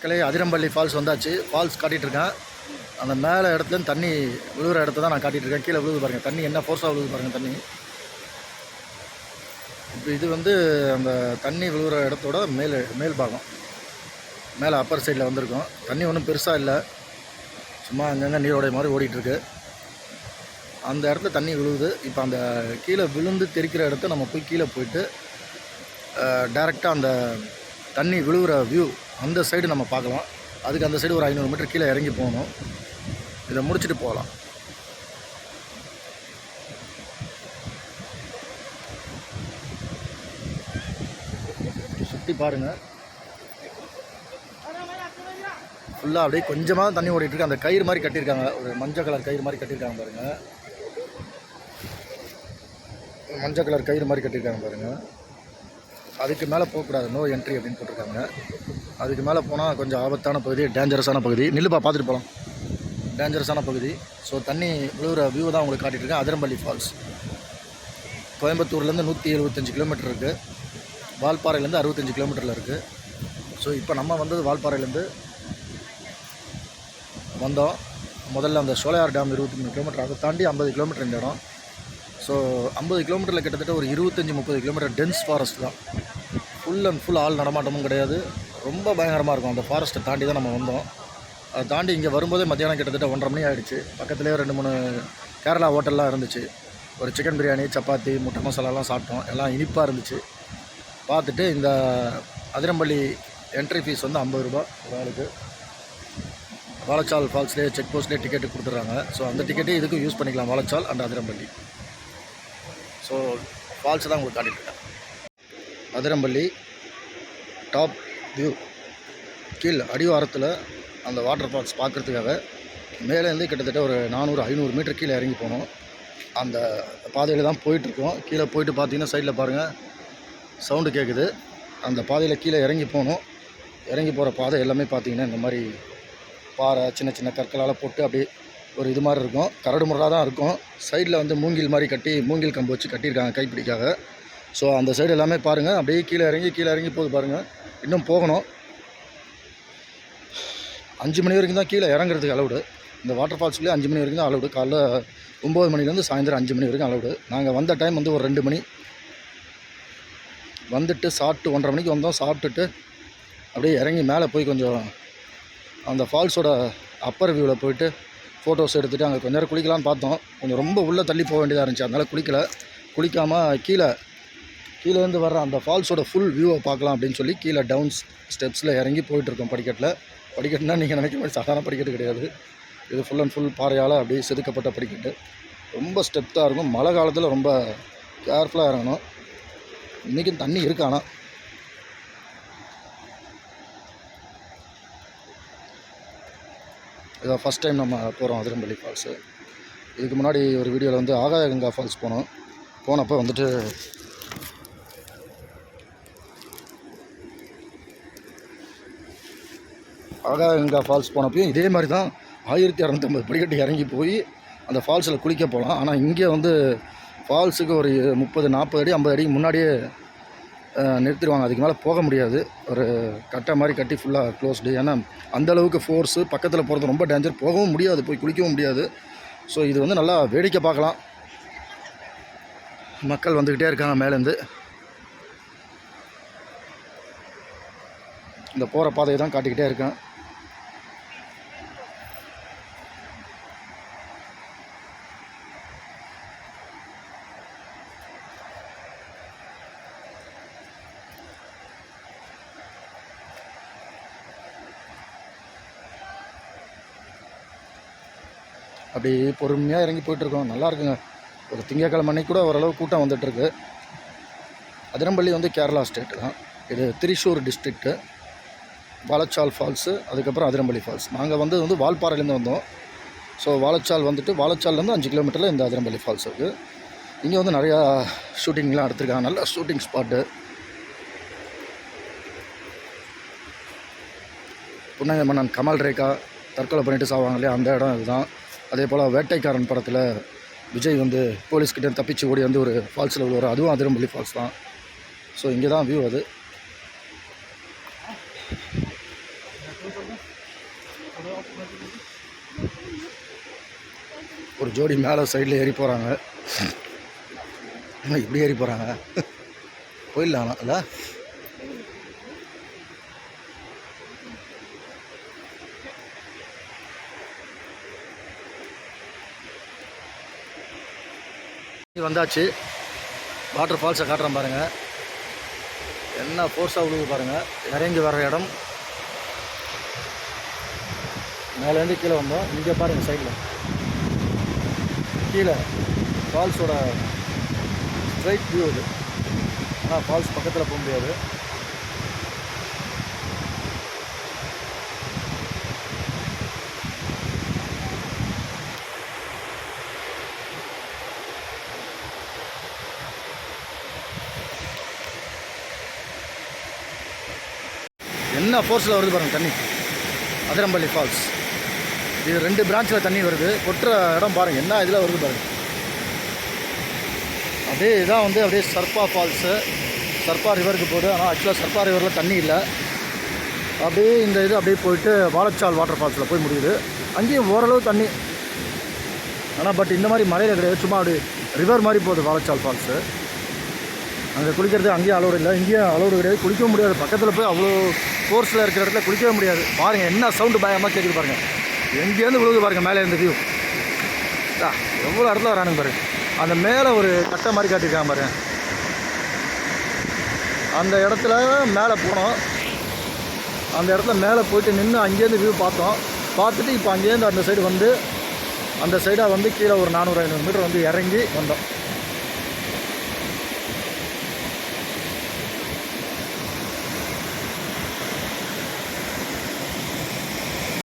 மக்களே, அதிரம்பள்ளி ஃபால்ஸ் வந்தாச்சு. ஃபால்ஸ் காட்டிகிட்ருக்கேன். அந்த மேலே இடத்துலேருந்து தண்ணி விழுகிற இடத்த தான் நான் காட்டிகிட்ருக்கேன். கீழே விழுது பாருங்கள், தண்ணி என்ன ஃபோர்ஸாக விழுது பாருங்கள் தண்ணி. இப்போ இது வந்து அந்த தண்ணி விழுகிற இடத்தோட மேல் பாகம், மேலே அப்பர் சைடில் வந்திருக்கும். தண்ணி ஒன்றும் பெருசாக இல்லை, சும்மா அங்கங்கே நீரோடைய மாதிரி ஓடிட்டுருக்கு. அந்த இடத்துல தண்ணி விழுவுது. இப்போ அந்த கீழே விழுந்து தெரிக்கிற இடத்த நம்ம போய் கீழே போயிட்டு டைரெக்டாக அந்த தண்ணி விழுகிற வியூ அந்த சைடு நம்ம பார்க்கலாம். அதுக்கு அந்த சைடு ஒரு 500 மீட்டர் கீழே இறங்கி போகணும். இதை முடிச்சுட்டு போகலாம். சுற்றி பாருங்கள், ஃபுல்லாக அப்படியே கொஞ்சமாக தண்ணி ஓடிட்டுருக்கு. அந்த கயிறு மாதிரி கட்டியிருக்காங்க, ஒரு மஞ்சள் கலர் கயிறு மாதிரி கட்டியிருக்காங்க பாருங்கள். மஞ்சள் கலர் கயிறு மாதிரி கட்டியிருக்காங்க பாருங்கள். அதுக்கு மேலே போகக்கூடாது, நோ என்ட்ரி அப்படின்னு போட்டிருக்காங்க. அதுக்கு மேலே போனால் கொஞ்சம் ஆபத்தான பகுதி, டேஞ்சரஸான பகுதி. நில்லுப்பா, பார்த்துட்டு போகலாம். டேஞ்சரஸான பகுதி. ஸோ தண்ணி விழுகிற வியூ தான் உங்களுக்கு காட்டிகிட்ருக்கேன். அதிரம்பள்ளி ஃபால்ஸ் கோயம்புத்தூர்லேருந்து 175 கிலோமீட்டர் இருக்குது. வால்பாறையிலேருந்து 65 கிலோமீட்டரில் இருக்குது. ஸோ இப்போ நம்ம வந்தது வால்பாறையிலேருந்து வந்தோம். முதல்ல அந்த சோலையார் டேம் 23 கிலோமீட்டர், அதை தாண்டி 50 கிலோமீட்டர் இந்த இடம். ஸோ 50 கிலோமீட்டரில் கிட்டத்தட்ட ஒரு 25-30 கிலோமீட்டர் டென்ஸ் ஃபாரஸ்ட் தான். ஃபுல் அண்ட் ஃபுல் ஆள் நடமாட்டமும் கிடையாது. ரொம்ப பயங்கரமாக இருக்கும். அந்த ஃபாரஸ்ட்டை தாண்டி தான் நம்ம வந்தோம். அதை தாண்டி இங்கே வரும்போதே மத்தியானம் கிட்டத்தட்ட 1:30 மணி ஆகிடுச்சு. பக்கத்துலேயே 2-3 கேரளா ஹோட்டல்லாம் இருந்துச்சு. ஒரு சிக்கன் பிரியாணி, சப்பாத்தி, முட்டை மசாலாலாம் சாப்பிட்டோம். எல்லாம் இனிப்பாக இருந்துச்சு. பார்த்துட்டு இந்த அதிரம்பள்ளி என்ட்ரி ஃபீஸ் வந்து 50 ரூபா ஒரு ஆளுக்கு. வாழைச்சால் ஃபால்ஸ்லேயே செக் போஸ்ட்லேயே டிக்கெட்டு கொடுத்துட்றாங்க. ஸோ அந்த டிக்கெட்டே இதுக்கும் யூஸ் பண்ணிக்கலாம், வாழைச்சால் அண்ட் அதிரம்பள்ளி. ஸோ ஃபால்ஸ் தான் உங்களுக்கு காட்டிகிட்ருக்கேன். அதிரம்பள்ளி டாப் வியூ, கீழே அடிவாரத்தில் அந்த வாட்டர் ஃபால்ஸ் பார்க்குறதுக்காக மேலேருந்து கிட்டத்தட்ட ஒரு 400-500 மீட்டர் கீழே இறங்கி போனோம். அந்த பாதையில் தான் போயிட்டுருக்கோம். கீழே போயிட்டு பார்த்தீங்கன்னா சைடில் பாருங்கள் சவுண்டு கேட்குது. அந்த பாதையில் கீழே இறங்கி போனோம். இறங்கி போகிற பாதை எல்லாமே பார்த்திங்கன்னா இந்த மாதிரி பாறை, சின்ன சின்ன கற்களால் போட்டு அப்படியே ஒரு இது மாதிரி இருக்கும். கரடு முரடாக தான் இருக்கும். சைடில் வந்து மூங்கில் மாதிரி கட்டி, மூங்கில் கம்பு வச்சு கட்டியிருக்காங்க கைப்பிடிக்காக. ஸோ அந்த சைடு எல்லாமே பாருங்கள். அப்படியே கீழே இறங்கி போகுது பாருங்கள். இன்னும் போகணும். 5 மணி வரைக்கும் தான் கீழே இறங்குறதுக்கு அலவுடு. இந்த வாட்டர் ஃபால்ஸ்லேயே 5 மணி வரைக்கும் தான் அலவுடு. காலைல 9 மணிலேருந்து சாயந்தரம் 5 மணி வரைக்கும் அலவுடு. நாங்கள் வந்த டைம் வந்து ஒரு 2 மணி. வந்துட்டு சாப்பிட்டு 1:30 மணிக்கு வந்தோம். சாப்பிட்டுட்டு அப்படியே இறங்கி மேலே போய் கொஞ்சம் அந்த ஃபால்ஸோட அப்பர் வியூவில் போயிட்டு ஃபோட்டோஸ் எடுத்துகிட்டு அங்கே கொஞ்ச நேரம் குளிக்கலான்னு பார்த்தோம். கொஞ்சம் ரொம்ப உள்ளே தள்ளி போக வேண்டியதாக இருந்துச்சு. அதனால் குளிக்காமல் கீழேருந்து வர்ற அந்த ஃபால்ஸோட ஃபுல் வியூவை பார்க்கலாம் அப்படின்னு சொல்லி கீழே டவுன் ஸ்டெப்ஸில் இறங்கி போயிட்டுருக்கோம். படிக்கட்டுனா நீங்கள் நினைக்க மாதிரி சாதாரண படிக்கட்டு கிடையாது. இது ஃபுல் அண்ட் ஃபுல் பாறையால் அப்படியே செதுக்கப்பட்ட படிக்கட்டு. ரொம்ப ஸ்டெப்த்தாக இருக்கும். மழை காலத்தில் ரொம்ப கேர்ஃபுல்லாக இறங்கணும். இன்றைக்கும் தண்ணி இருக்கு. ஆனால் இதான் ஃபஸ்ட் டைம் நம்ம போகிறோம் அதிரம்பள்ளி ஃபால்ஸு. இதுக்கு முன்னாடி ஒரு வீடியோவில் வந்து ஆகாயகங்கா ஃபால்ஸ் போனப்போ வந்துட்டு ஆகாயகங்கா ஃபால்ஸ் போனப்பையும் இதே மாதிரி தான் 1650 படிக்கட்டு இறங்கி போய் அந்த ஃபால்ஸில் குளிக்க போகலாம். ஆனால் இங்கே வந்து ஃபால்ஸுக்கு ஒரு 30-40 அடி 50 அடிக்கு முன்னாடியே நிறுத்திடுவாங்க. அதுக்கு மேலே போக முடியாது. ஒரு கட்டை மாதிரி கட்டி ஃபுல்லாக க்ளோஸ்டு. ஏன்னா அந்தளவுக்கு ஃபோர்ஸு, பக்கத்தில் போகிறது ரொம்ப டேஞ்சர். போகவும் முடியாது, போய் குளிக்கவும் முடியாது. ஸோ இது வந்து நல்லா வேடிக்கை பார்க்கலாம். மக்கள் வந்துக்கிட்டே இருக்காங்க மேலேருந்து. இந்த போகிற பாதையை தான் காட்டிக்கிட்டே இருக்கேன். அப்படி பொறுமையாக இறங்கி போயிட்டுருக்கோம். நல்லா இருக்குங்க. ஒரு திங்கக்கிழமை அன்னைக்கு கூட ஓரளவு கூட்டம் வந்துட்டுருக்கு. அதிரம்பள்ளி வந்து கேரளா ஸ்டேட்டு தான். இது திரிசூர் டிஸ்ட்ரிக்ட்டு. வாழைச்சால் ஃபால்ஸு, அதுக்கப்புறம் அதிரம்பள்ளி ஃபால்ஸ். நாங்கள் வந்து வால்பாறையிலேருந்து வந்தோம். ஸோ வாழைச்சால் வந்துட்டு வாழைச்சால்லேருந்து 5 கிலோமீட்டரில் இந்த அதிரம்பள்ளி ஃபால்ஸ் இருக்குது. இங்கே வந்து நிறையா ஷூட்டிங்லாம் எடுத்திருக்காங்க. நல்ல ஷூட்டிங் ஸ்பாட்டு. புன்னகை மன்னன் கமல் ரேகா தற்கொலை பண்ணிட்டு சாவாங்க இல்லையா, அந்த இடம் இதுதான். அதே போல் வேட்டைக்காரன் படத்தில் விஜய் வந்து போலீஸ்கிட்ட தப்பிச்சு ஓடி வந்து ஒரு ஃபால்ஸில் விழுவார், அதுவும் அதிரம்பள்ளி ஃபால்ஸ் தான். ஸோ இங்கே தான் வியூ அது. ஒரு ஜோடி மேலே சைடில் ஏறி போகிறாங்க. இப்படி ஏறி போகிறாங்க. போயிடலாம் இல்லை? வந்தாச்சு. வாட்டர் ஃபால்ஸை காட்டுறேன் பாருங்கள். என்ன ஃபோர்ஸாக விழுது பாருங்கள். இறங்கி வர இடம் மேலேருந்து கீழே வந்தோம். இங்கே பாருங்கள் சைடில் கீழே ஃபால்ஸோட ஸ்ட்ரைட் வியூ இது. ஆனால் ஃபால்ஸ் பக்கத்தில் போக முடியாது. என்ன ஃபோர்ஸில் வருது பாருங்கள் தண்ணி. அதிரம்பள்ளி ஃபால்ஸ் இது 2 பிரான்ச்சில் தண்ணி வருது. கொட்டுற இடம் பாருங்கள் என்ன இதில் வருது பாருங்கள். அப்படியே இதான் வந்து அப்படியே சர்பா ஃபால்ஸு. சர்பா ரிவருக்கு போகுது. ஆனால் ஆக்சுவலாக சர்பா ரிவரில் தண்ணி இல்லை. அப்படியே இந்த இது அப்படியே போயிட்டு வாழைச்சால் வாட்டர் ஃபால்ஸில் போய் முடியுது. அங்கேயும் ஓரளவு தண்ணி. ஆனால் பட் இந்த மாதிரி மலையில் கிடையாது. சும்மா அப்படி ரிவர் மாதிரி போகுது வாழைச்சால் ஃபால்ஸு. அங்கே குளிக்கிறது அங்கேயும் அலோடு இல்லை, இங்கேயும் அலோடு கிடையாது. குளிக்கவும் முடியாது. பக்கத்தில் போய் அவ்வளோ ஃபோர்ஸில் இருக்கிற இடத்துல குளிக்கவே முடியாது. பாருங்கள் என்ன சவுண்டு பயமாக கேட்குது பாருங்கள். எங்கேருந்து விழுது பாருங்கள் மேலே இருந்து வியூ. எவ்வளோ இடத்துல வரானுங்க பாருங்கள். அந்த மேலே ஒரு கட்டை மாதிரி காட்டியிருக்காங்க பாருங்கள். அந்த இடத்துல மேலே போனோம். அந்த இடத்துல மேலே போயிட்டு நின்று அங்கேருந்து வியூ பார்த்தோம். பார்த்துட்டு இப்போ அங்கேருந்து அந்த சைடு வந்து அந்த சைடாக வந்து கீழே ஒரு 400-500 மீட்டர் வந்து இறங்கி வந்தோம்.